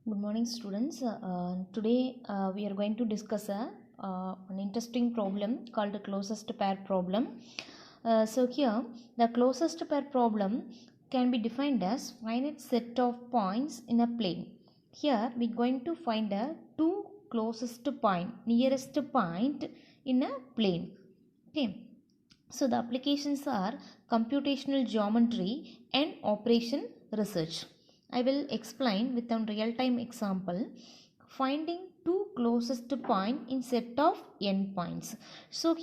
Good morning, students. Today we are going to discuss an interesting problem called the closest pair problem. Here the closest pair problem can be defined as finite set of points in a plane. Here we are going to find a two closest point, nearest point in a plane. Okay. So the applications are computational geometry and operation research. I will explain with a real-time example. Finding two closest point in set of n points. So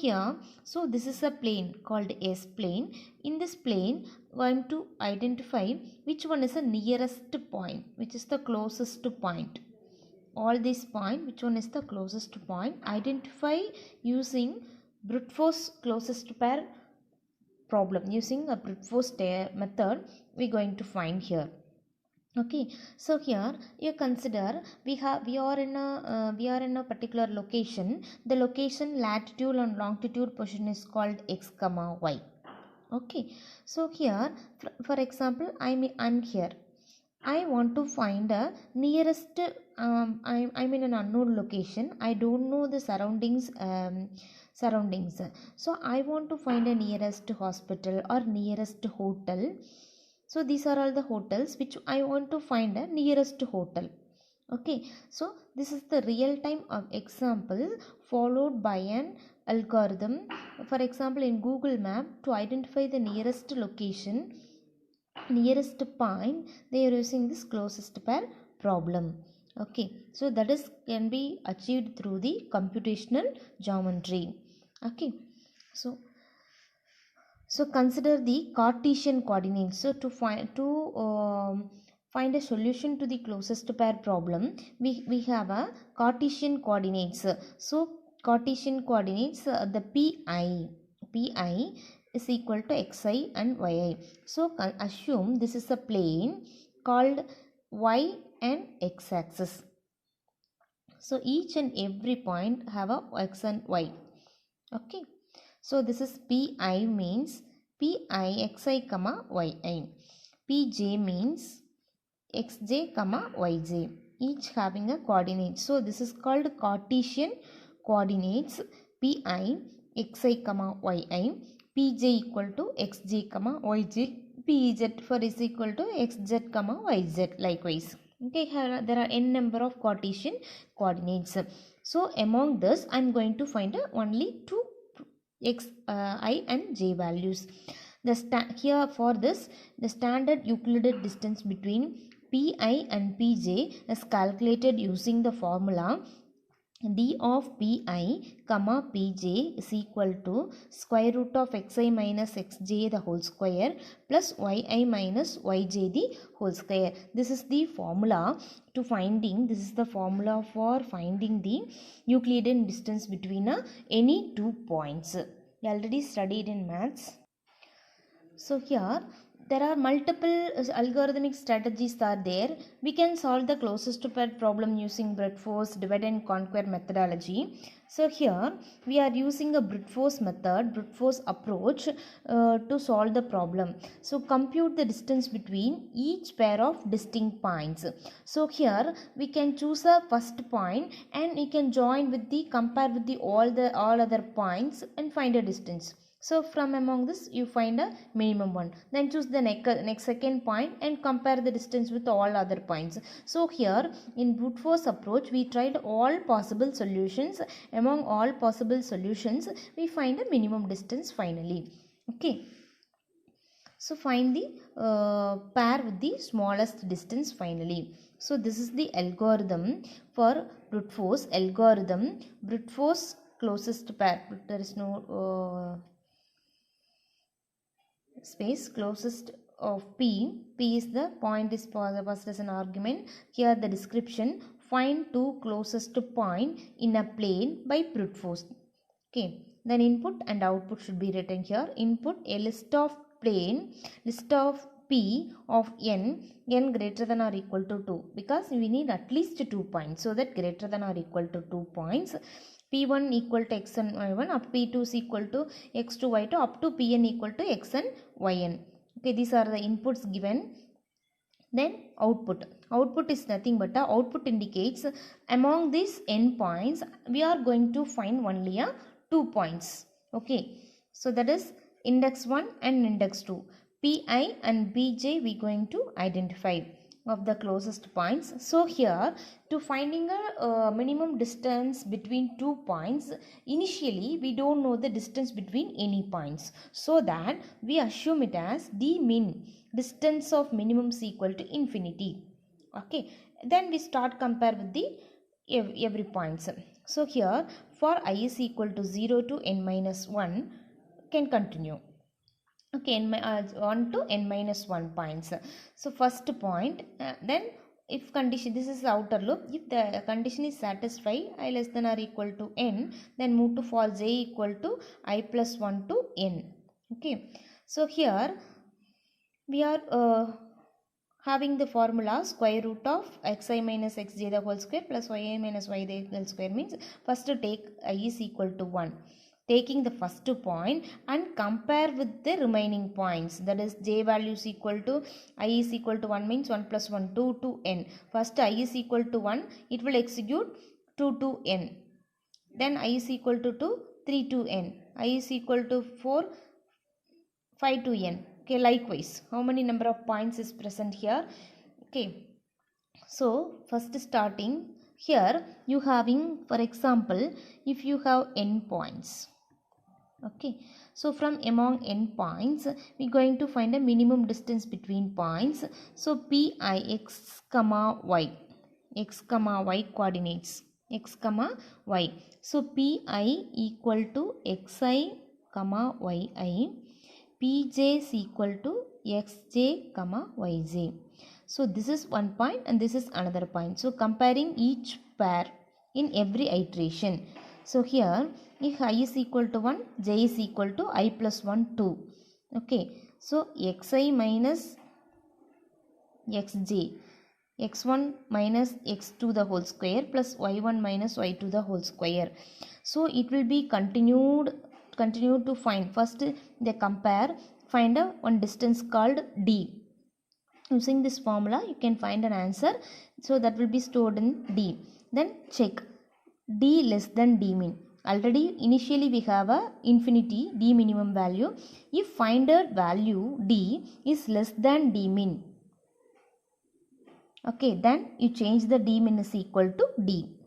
this is a plane called S plane. In this plane, I am going to identify which one is the nearest point, which is the closest point. All these points, which one is the closest point, identify using brute force closest pair problem. Using a brute force method, we are going to find here. Okay, so here you consider we are in a particular location. The location, latitude and longitude position is called x comma y. Okay, so here for example I'm here. I want to find a nearest. I'm in an unknown location. I don't know the surroundings. So I want to find a nearest hospital or nearest hotel. So these are all the hotels which I want to find a nearest hotel. Okay. So this is the real time of example followed by an algorithm. For example, in Google Map, to identify the nearest location, nearest point, they are using this closest pair problem. Okay, so that is can be achieved through the computational geometry. Okay, so consider the Cartesian coordinates. So to find a solution to the closest pair problem, we have a Cartesian coordinates. So Cartesian coordinates, the pi is equal to xi and yi. So assume this is a plane called y and x axis. So each and every point have a x and y. Okay. So this is pi means pi xi comma yi. Pj means xj comma yj. Each having a coordinate. So this is called Cartesian coordinates. Pi xi comma yi. Pj equal to xj comma yj. Pz for is equal to xz comma yz likewise. Okay, there are n number of Cartesian coordinates. So among this I am going to find only two I and j values. Here for this, the standard Euclidean distance between pi and pj is calculated using the formula d of pi comma pj is equal to square root of xi minus xj the whole square plus yi minus yj the whole square. This is the formula to finding. This is the formula for finding the Euclidean distance between any two points. We already studied in maths. So here there are multiple algorithmic strategies are there. We can solve the closest pair problem using brute force, divide and conquer methodology. So here we are using a brute force method, brute force approach to solve the problem. So compute the distance between each pair of distinct points. So here we can choose a first point and we can join with the compare with the all other points and find a distance. So from among this you find a minimum one. Then choose the next second point and compare the distance with all other points. So here in brute force approach we tried all possible solutions. Among all possible solutions we find a minimum distance finally. Okay. So find the pair with the smallest distance finally. So this is the algorithm for brute force. Algorithm brute force closest pair. There is no space closest of p is the point is passed as an argument. Here the description, find two closest point in a plane by brute force. Okay, then input and output should be written here. Input a list of p of n greater than or equal to 2, because we need at least 2 points, so that greater than or equal to 2 points. P1 equal to x and y1, up P2 is equal to x2 y2, up to Pn equal to x and yn. Okay, these are the inputs given. Then output is nothing but a output indicates among these n points we are going to find only a 2 points. Okay, so that is index 1 and index 2. Pi and bj we going to identify of the closest points. So here, to finding a minimum distance between 2 points, initially we don't know the distance between any points, so that we assume it as d min, distance of minimum is equal to infinity. Okay, then we start compare with the every points. So here, for I is equal to 0 to n minus 1 can continue. Okay, 1 to n minus 1 points. So first point, then if condition, this is the outer loop, if the condition is satisfied, I less than or equal to n, then move to for j equal to I plus 1 to n. Okay, so here we are having the formula square root of xi minus xj the whole square plus yi minus y the whole square, means first to take I is equal to 1, taking the first point and compare with the remaining points, that is j value is equal to I is equal to 1 means 1 plus 1 2 to n. First I is equal to 1, it will execute 2 to n, then I is equal to 2 3 to n, I is equal to 4 5 to n. Okay, likewise how many number of points is present here. Okay, so first starting here, you having, for example, if you have n points. Okay, so from among n points we going to find a minimum distance between points. So pi x comma y, x comma y coordinates, x comma y. So pi equal to xi comma yi, pj is equal to xj comma yj. So this is one point and this is another point. So comparing each pair in every iteration. So here, if I is equal to 1, j is equal to I plus 1 2. Okay, so xi minus xj, x1 minus x2 the whole square plus y1 minus y2 the whole square. So it will be continue to find. First they compare, find a one distance called d. Using this formula you can find an answer, so that will be stored in d. Then check d less than d min. Already initially we have a infinity d minimum value. If finded value d is less than d min, okay, then you change the d min is equal to d.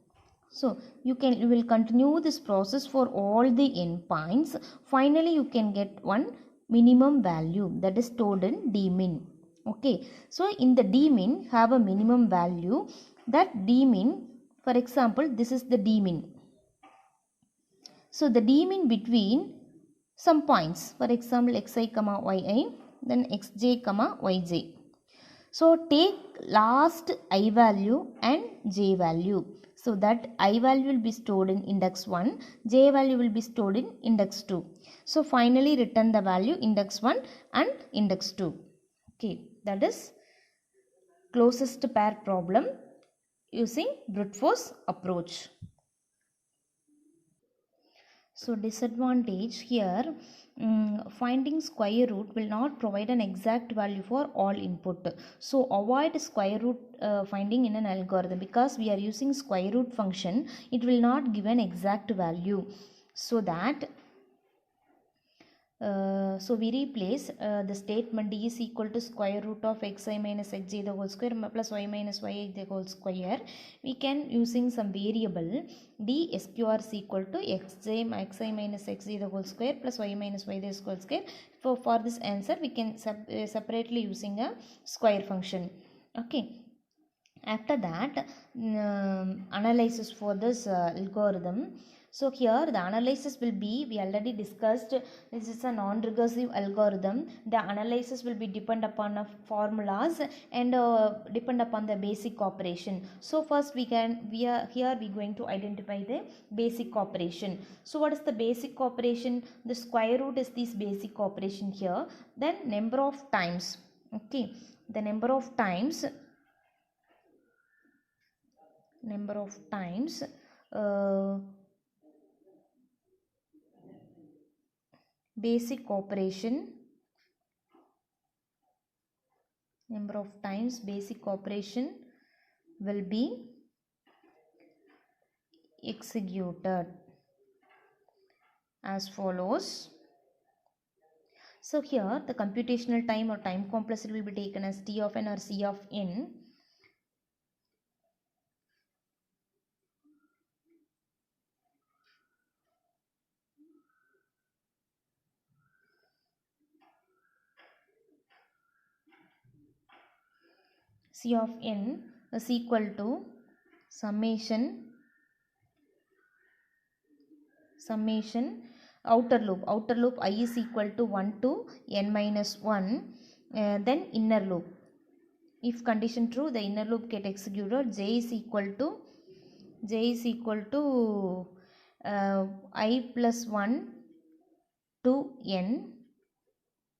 So you will continue this process for all the n points. Finally you can get one minimum value that is stored in d min. Okay, so in the d min have a minimum value. That d min, for example, this is the d min. So the d min between some points, for example xi comma yi, then xj comma yj. So take last I value and j value. So that I value will be stored in index 1, j value will be stored in index 2. So finally return the value index 1 and index 2. Okay, that is closest pair problem using brute force approach. So disadvantage here, finding square root will not provide an exact value for all input. So avoid square root finding in an algorithm, because we are using square root function, it will not give an exact value. So that so we replace the statement d is equal to square root of xi minus xj the whole square plus y minus yi the whole square. We can using some variable d sqr is equal to xi minus xj the whole square plus y minus y the whole square. For this answer we can separately using a square function. Okay, after that analysis for this algorithm. So here the analysis will be, we already discussed, this is a non-recursive algorithm. The analysis will be depend upon formulas and depend upon the basic operation. So first we are going to identify the basic operation. So what is the basic operation? The square root is this basic operation here. Then number of times. Okay, the number of times basic operation number of times basic operation will be executed as follows. So here the computational time or time complexity will be taken as T of n or C of n. C of n is equal to summation outer loop I is equal to 1 to n minus 1, then inner loop. If condition true, the inner loop get executed. J is equal to I plus 1 to n,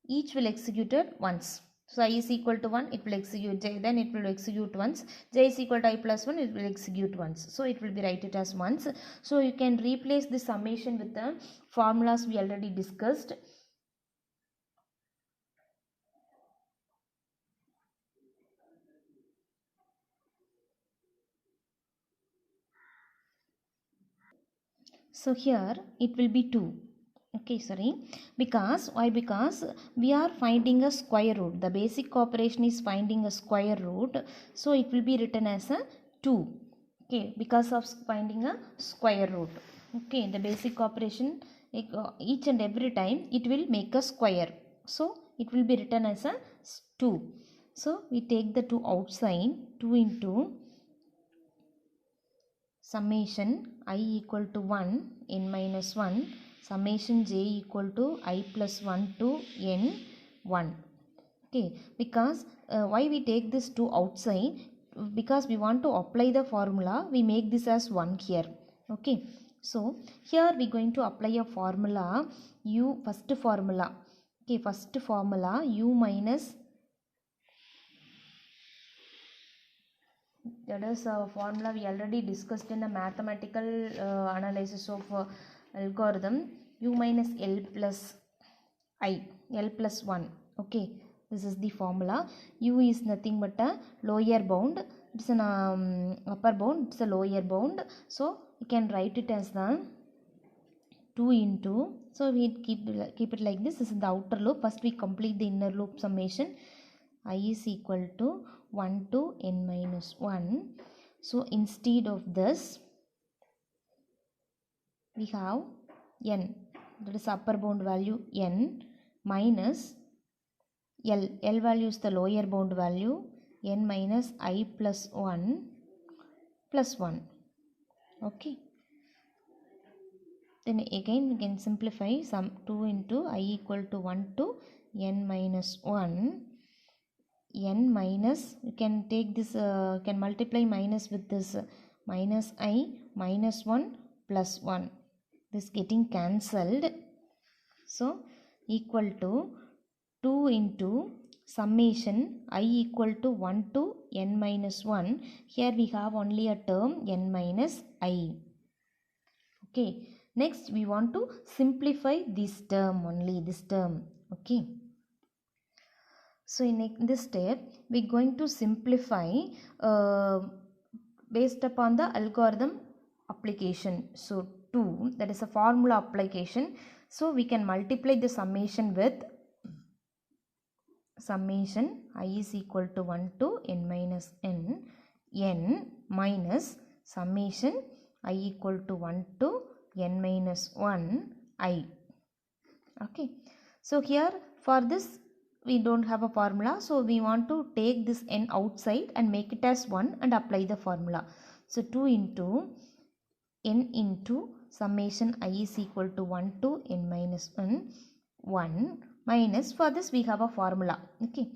each will executed once. So I is equal to 1, it will execute j, then it will execute once. J is equal to I plus 1, it will execute once. So it will be write it as once. So you can replace the summation with the formulas we already discussed. So here it will be 2. Okay, sorry, because why? Because we are finding a square root. The basic operation is finding a square root, so it will be written as a 2. Okay, because of finding a square root. Okay, the basic operation, each and every time it will make a square, so it will be written as a 2. So we take the 2 outside. 2 into summation I equal to 1 n minus 1, summation j equal to I plus 1 to n 1. Okay, because why we take this 2 outside? Because we want to apply the formula, we make this as 1 here. Okay, so here we going to apply a formula, first formula u minus, that is a formula we already discussed in the mathematical analysis of algorithm, u minus l plus I, l plus 1. Okay, this is the formula. U is nothing but a lower bound, it's an upper bound, it's a lower bound, so we can write it as the 2 into, so we keep it like this. This is the outer loop. First we complete the inner loop summation. I is equal to 1 to n minus 1. So instead of this, we have n, that is upper bound value n, minus l value is the lower bound value, n minus I plus 1 plus 1. Okay, then again we can simplify, some 2 into I equal to 1 to n minus 1, n minus, you can take this, can multiply minus with this, minus I minus 1 plus 1, this getting cancelled. So equal to 2 into summation I equal to 1 to n minus 1. Here we have only a term n minus I. Okay, next we want to simplify this term, only this term. Okay, so in this step we are going to simplify based upon the algorithm application. So 2, that is a formula application, so we can multiply the summation with summation I is equal to 1 to n minus n minus summation I equal to 1 to n minus 1 I. Okay, so here for this we don't have a formula, so we want to take this n outside and make it as 1 and apply the formula. So 2 into n into summation I is equal to 1 to n minus 1 minus, for this we have a formula. Okay,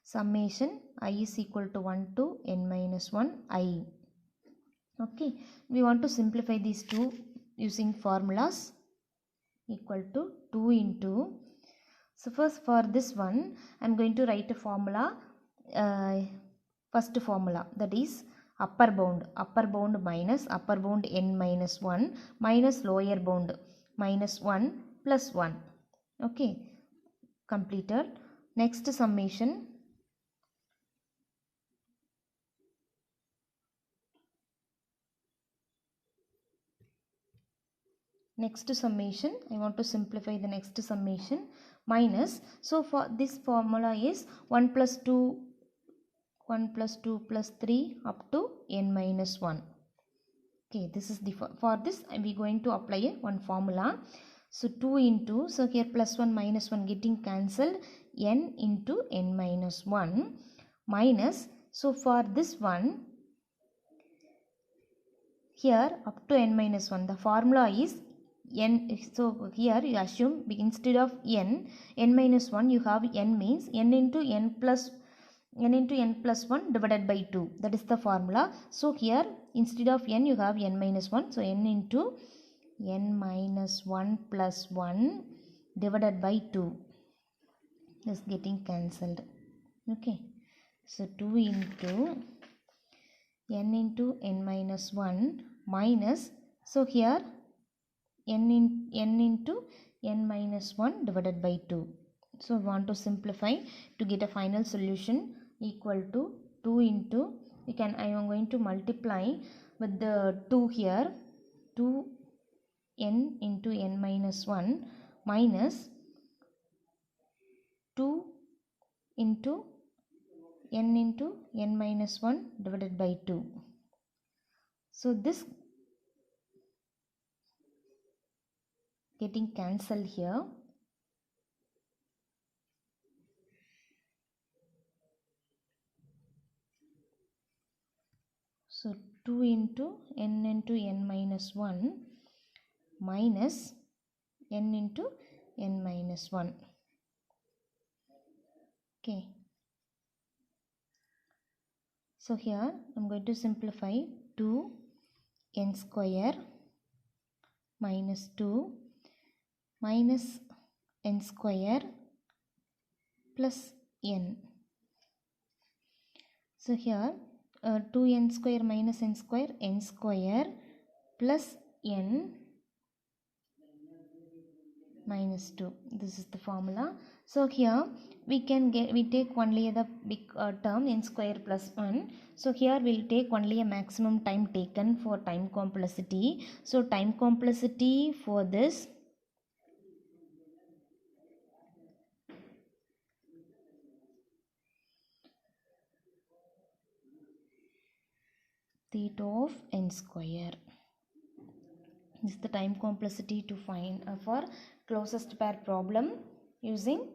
summation I is equal to 1 to n minus 1 I. Okay, we want to simplify these two using formulas. Equal to 2 into, so first for this one I am going to write a formula, first formula, that is upper bound minus upper bound n minus 1 minus lower bound minus 1 plus 1. Okay, completed. Next summation next summation, I want to simplify the next summation, minus, so for this formula is 1 plus 2 plus 3 up to n minus 1. Okay, this is the for this we are going to apply one formula. So 2 into, so here plus 1 minus 1 getting cancelled, n into n minus 1 minus, so for this one here up to n minus 1, the formula is n, so here you assume instead of n minus 1 you have n means n into n plus 1 divided by 2, that is the formula. So here instead of n you have n minus 1, so n into n minus 1 plus 1 divided by 2 is getting cancelled. Okay, so 2 into n minus 1 minus, so here n into n minus 1 divided by 2. So we want to simplify to get a final solution equal to 2 into, I am going to multiply with the 2 here, 2n into n minus 1 minus 2 into n minus 1 divided by 2. So this getting cancelled here. So 2 into n minus 1 minus n into n minus 1. Okay. So here I am going to simplify 2 n square minus 2 minus n square plus n. So here 2n square minus n square plus n minus 2. This is the formula. So here we take only the big term n square plus 1. So here we will take only a maximum time taken for time complexity. So time complexity for this theta of n square. This is the time complexity to find for closest pair problem using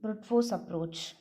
brute force approach.